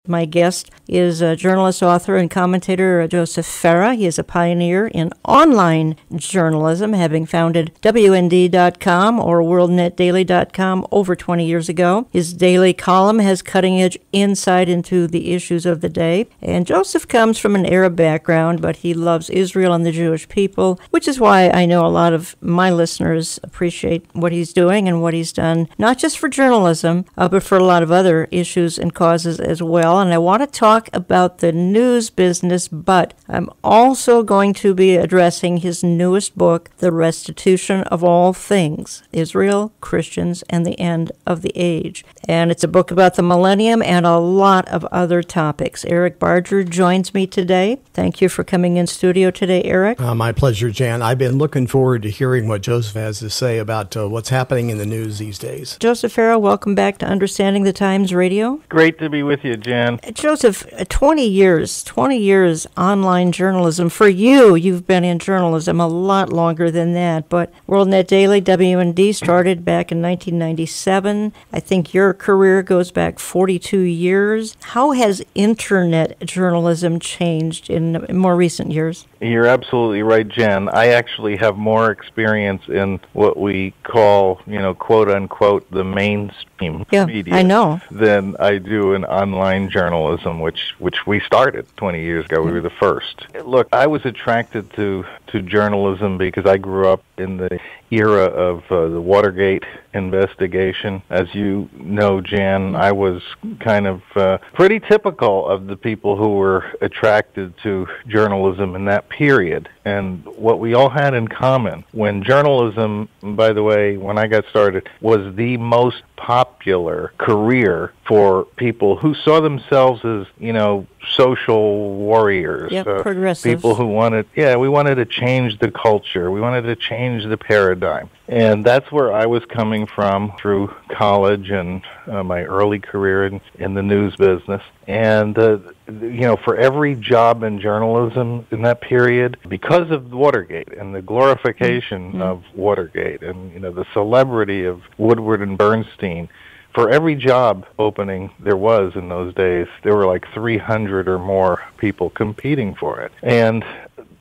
My guest is journalist, author, and commentator Joseph Farah. He is a pioneer in online journalism, having founded WND.com or WorldNetDaily.com over 20 years ago. His daily column has cutting-edge insight into the issues of the day. And Joseph comes from an Arab background, but he loves Israel and the Jewish people, which is why I know a lot of my listeners appreciate what he's doing and what he's done, not just for journalism, but for a lot of other issues and causes as well. And I want to talk about the news business, but I'm also going to be addressing his newest book, The Restitution of All Things, Israel, Christians, and the End of the Age. And it's a book about the millennium and a lot of other topics. Eric Barger joins me today. Thank you for coming in studio today, Eric. My pleasure, Jan. I've been looking forward to hearing what Joseph has to say about what's happening in the news these days. Joseph Farah, welcome back to Understanding the Times Radio. Great to be with you, Jan. Joseph, 20 years online journalism. For you, you've been in journalism a lot longer than that, but WorldNet Daily, WND, started back in 1997. I think your career goes back 42 years. How has internet journalism changed in more recent years? You're absolutely right, Jen. I actually have more experience in what we call, quote unquote, the mainstream media I know. than I do in online journalism, which we started 20 years ago. We were the first. Look, I was attracted to journalism because I grew up in the era of the Watergate investigation. As you know, Jan, I was kind of pretty typical of the people who were attracted to journalism in that period. And what we all had in common, when journalism, by the way, when I got started, was the most popular career for people who saw themselves as, social warriors. Progressives. People who we wanted to change the culture. We wanted to change the paradigm. And that's where I was coming from through college and my early career in the news business. And, for every job in journalism in that period, because of Watergate and the glorification of Watergate and, the celebrity of Woodward and Bernstein, for every job opening there was in those days, there were like 300 or more people competing for it. And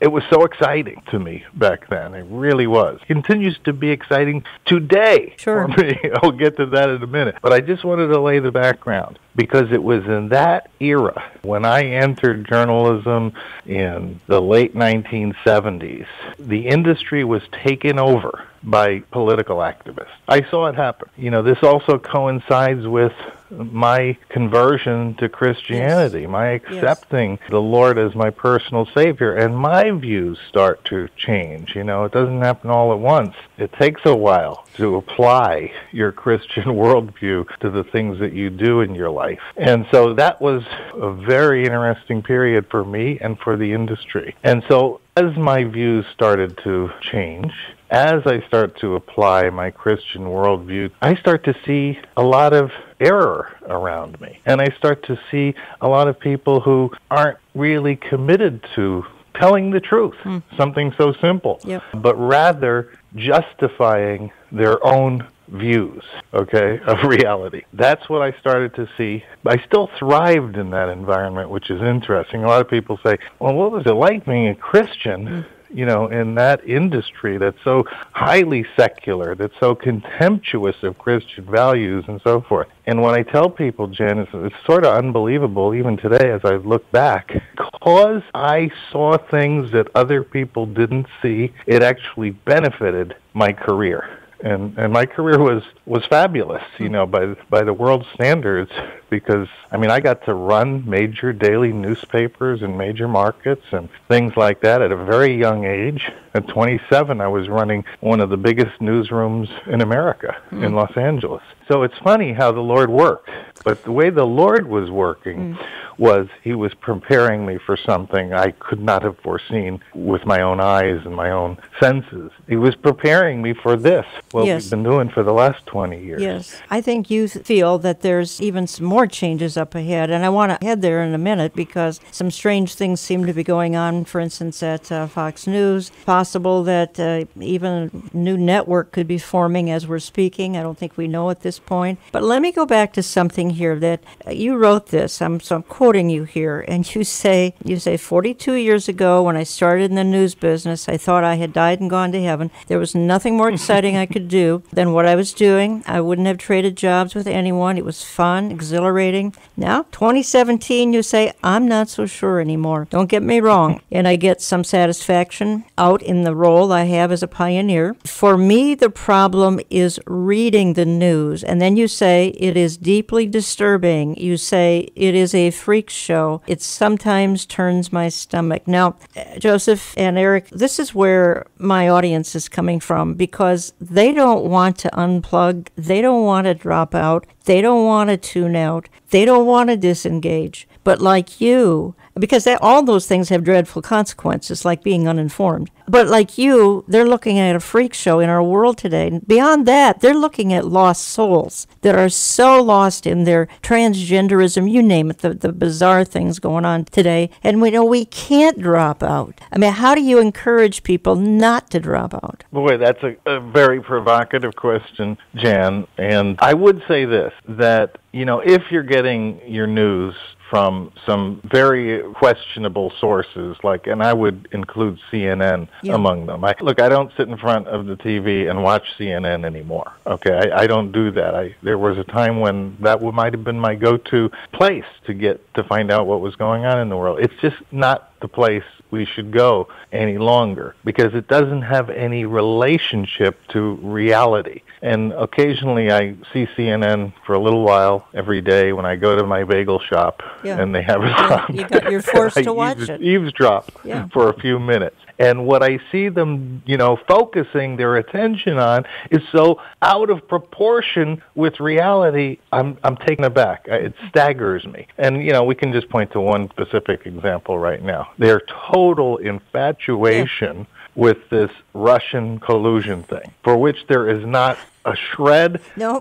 it was so exciting to me back then. It really was. It continues to be exciting today for me. I'll get to that in a minute. But I just wanted to lay the background because it was in that era when I entered journalism in the late 1970s, the industry was taken over by political activists. I saw it happen. This also coincides with my conversion to Christianity, my accepting the Lord as my personal Savior, and my views start to change. It doesn't happen all at once. It takes a while to apply your Christian worldview to the things that you do in your life. And so that was a very interesting period for me and for the industry. And so as my views started to change, as I start to apply my Christian worldview, I start to see a lot of error around me. And I start to see a lot of people who aren't really committed to telling the truth, something so simple, but rather justifying their own views, of reality. That's what I started to see. I still thrived in that environment, which is interesting. A lot of people say, well, what was it like being a Christian, in that industry that's so highly secular, that's so contemptuous of Christian values and so forth? And when I tell people, Jen, it's sort of unbelievable, even today as I look back, because I saw things that other people didn't see, it actually benefited my career. And my career was fabulous, by the world standards, because, I got to run major daily newspapers in major markets and things like that at a very young age. At 27, I was running one of the biggest newsrooms in America, in Los Angeles. So it's funny how the Lord worked. But the way the Lord was working was he was preparing me for something I could not have foreseen with my own eyes and my own senses. He was preparing me for this, what Yes. we've been doing for the last 20 years. Yes. I think you feel that there's even some more changes up ahead, and I want to head there in a minute because some strange things seem to be going on, for instance, at Fox News. Possible that even a new network could be forming as we're speaking. I don't think we know at this point. But let me go back to something here that you wrote this. So I'm quoting you here, and you say, 42 years ago when I started in the news business, I thought I had died and gone to heaven. There was nothing more exciting I could do than what I was doing. I wouldn't have traded jobs with anyone. It was fun, exhilarating. Now, 2017, you say, I'm not so sure anymore. Don't get me wrong. And I get some satisfaction out in the role I have as a pioneer. For me, the problem is reading the news. And then you say, it is deeply disturbing. You say, it is a freak show. It sometimes turns my stomach. Now, Joseph and Eric, this is where my audience is coming from because they don't want to unplug. They don't want to drop out. They don't want to tune out. They don't want to disengage. But like you, because all those things have dreadful consequences, like being uninformed. But like you, they're looking at a freak show in our world today. And beyond that, they're looking at lost souls that are so lost in their transgenderism, you name it, the bizarre things going on today. And we know we can't drop out. I mean, how do you encourage people not to drop out? Boy, that's a very provocative question, Jan. And I would say this, that, if you're getting your news from some very questionable sources, and I would include CNN among them. I don't sit in front of the TV and watch CNN anymore. Okay, I don't do that. There was a time when that might have been my go-to place to find out what was going on in the world. It's just not the place we should go any longer because it doesn't have any relationship to reality. And occasionally I see CNN for a little while every day when I go to my bagel shop and they have it on. You're forced to watch it. Eavesdrop for a few minutes. And what I see them, focusing their attention on is so out of proportion with reality, I'm taken aback. It staggers me. And, we can just point to one specific example right now. Their total infatuation with this Russian collusion thing, for which there is not a shred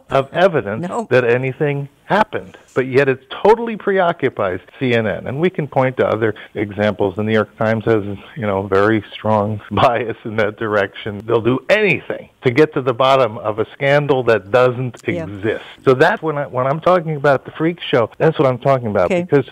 of evidence that anything happened. But yet it totally preoccupies CNN. And we can point to other examples. The New York Times has, very strong bias in that direction. They'll do anything to get to the bottom of a scandal that doesn't exist. So that's when I'm talking about the freak show, that's what I'm talking about. Okay. Because,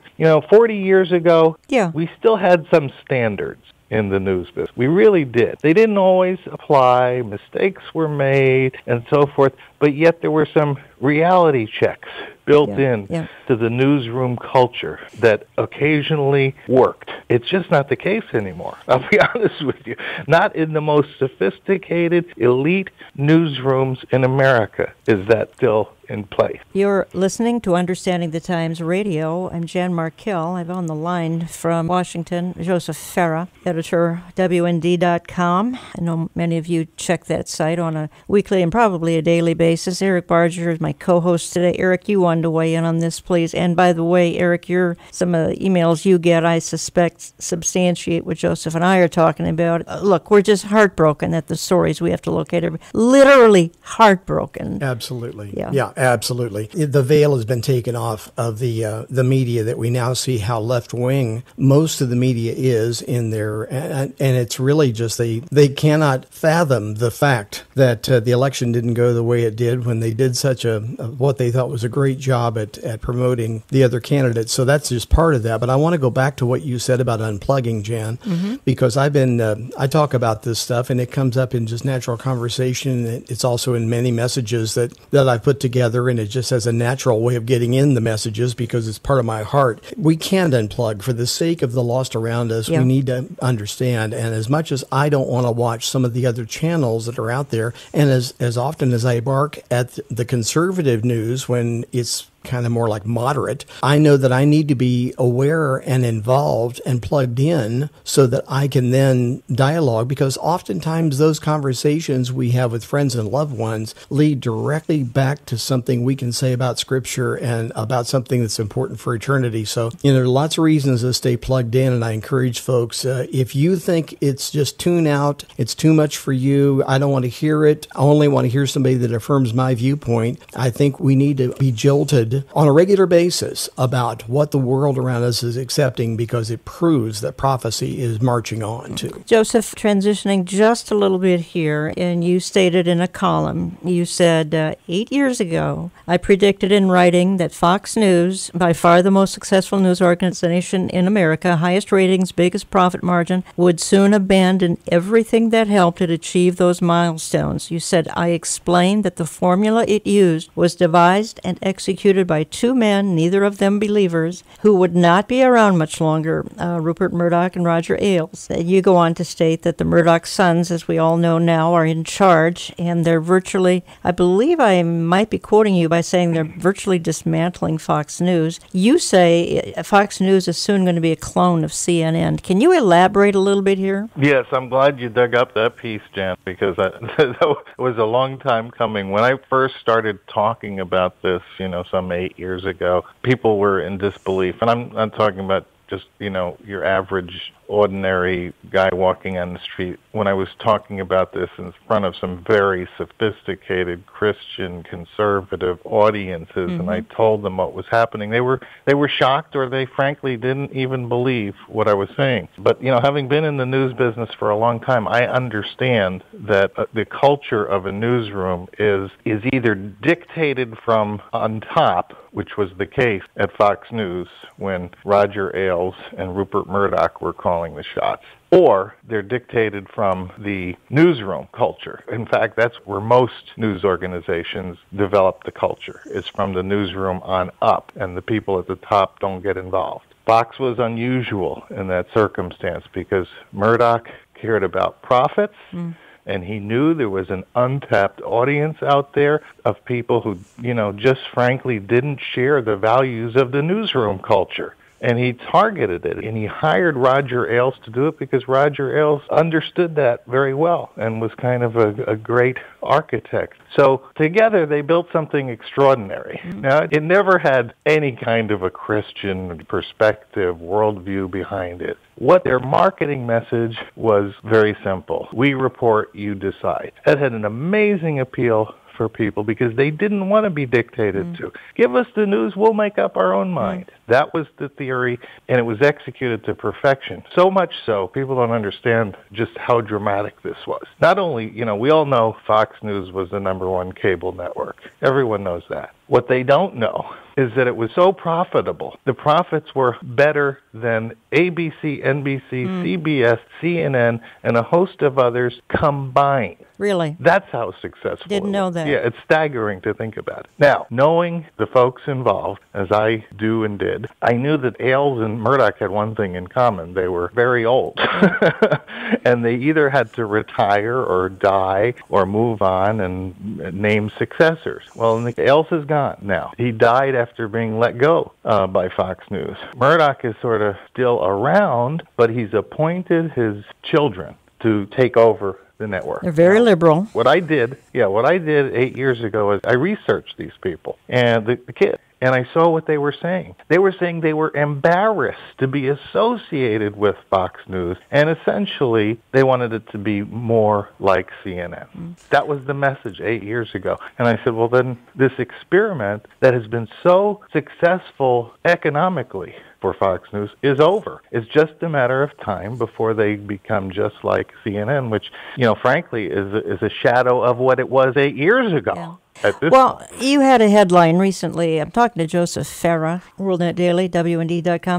40 years ago, we still had some standards in the news business. We really did. They didn't always apply. Mistakes were made and so forth. But yet there were some reality checks built in to the newsroom culture that occasionally worked. It's just not the case anymore. I'll be honest with you. Not in the most sophisticated, elite newsrooms in America is that still in place. You're listening to Understanding the Times Radio. I'm Jan Markell. I'm on the line from Washington, Joseph Farah, editor, WND.com. I know many of you check that site on a weekly and probably a daily basis. Eric Barger is my co-host today. Eric, you wanted to weigh in on this, please. And by the way, Eric, some of the emails you get, I suspect, substantiate what Joseph and I are talking about. Look, we're just heartbroken at the stories we have to look at. Literally heartbroken. Absolutely. Yeah, absolutely. The veil has been taken off of the media that we now see how left-wing most of the media is in there. And it's really just they cannot fathom the fact that the election didn't go the way it did when they did such what they thought was a great job at promoting the other candidates. So that's just part of that. But I want to go back to what you said about unplugging, Jan, because I talk about this stuff and it comes up in just natural conversation. It's also in many messages that I put together, and it just has a natural way of getting in the messages because it's part of my heart. We can't unplug for the sake of the lost around us. We need to understand. And as much as I don't want to watch some of the other channels that are out there, and as often as I bark at the conservative news when it's kind of more like moderate, I know that I need to be aware and involved and plugged in so that I can then dialogue, because oftentimes those conversations we have with friends and loved ones lead directly back to something we can say about Scripture and about something that's important for eternity. So, there are lots of reasons to stay plugged in, and I encourage folks, if you think it's just tune out, it's too much for you, I don't want to hear it, I only want to hear somebody that affirms my viewpoint, I think we need to be jolted on a regular basis about what the world around us is accepting, because it proves that prophecy is marching on too. Joseph, transitioning just a little bit here, and you stated in a column, you said, 8 years ago, I predicted in writing that Fox News, by far the most successful news organization in America, highest ratings, biggest profit margin, would soon abandon everything that helped it achieve those milestones. You said, I explained that the formula it used was devised and executed by two men, neither of them believers, who would not be around much longer, Rupert Murdoch and Roger Ailes. You go on to state that the Murdoch sons, as we all know now, are in charge, and they're virtually, I believe I might be quoting you by saying they're virtually dismantling Fox News. You say Fox News is soon going to be a clone of CNN. Can you elaborate a little bit here? Yes, I'm glad you dug up that piece, Jan, because that was a long time coming. When I first started talking about this, some 8 years ago, people were in disbelief. And I'm not talking about just, your average, ordinary guy walking on the street. When I was talking about this in front of some very sophisticated Christian conservative audiences, and I told them what was happening, they were shocked, or they frankly didn't even believe what I was saying. But, having been in the news business for a long time, I understand that the culture of a newsroom is either dictated from on top, which was the case at Fox News when Roger Ailes and Rupert Murdoch were calling the shots, or they're dictated from the newsroom culture. In fact, that's where most news organizations develop the culture, is from the newsroom on up, and the people at the top don't get involved. Fox was unusual in that circumstance because Murdoch cared about profits, and he knew there was an untapped audience out there of people who, just frankly didn't share the values of the newsroom culture. And he targeted it, and he hired Roger Ailes to do it because Roger Ailes understood that very well and was kind of a great architect. So together they built something extraordinary. Now, it never had any kind of a Christian perspective, worldview behind it. What their marketing message was very simple. We report, you decide. That had an amazing appeal for people because they didn't want to be dictated to. Give us the news, we'll make up our own mind. That was the theory, and it was executed to perfection. So much so, people don't understand just how dramatic this was. Not only, we all know Fox News was the #1 cable network. Everyone knows that. What they don't know is that it was so profitable. The profits were better than ABC, NBC, CBS, CNN, and a host of others combined. Really? That's how successful Didn't know that. Yeah, it's staggering to think about it. Now, knowing the folks involved, as I do and did, I knew that Ailes and Murdoch had one thing in common. They were very old. And they either had to retire or die or move on and name successors. Well, Ailes is gone now. He died after being let go by Fox News. Murdoch is sort of still around, but he's appointed his children to take over the network. They're very liberal. What I did 8 years ago is I researched these people and the kids, and I saw what they were saying. They were saying they were embarrassed to be associated with Fox News, and essentially they wanted it to be more like CNN. That was the message 8 years ago. And I said, well, then this experiment that has been so successful economically for Fox News is over. It's just a matter of time before they become just like CNN, which, frankly, is a shadow of what it was 8 years ago. Yeah. Well, you had a headline recently. I'm talking to Joseph Farah, WorldNet Daily, WND.com.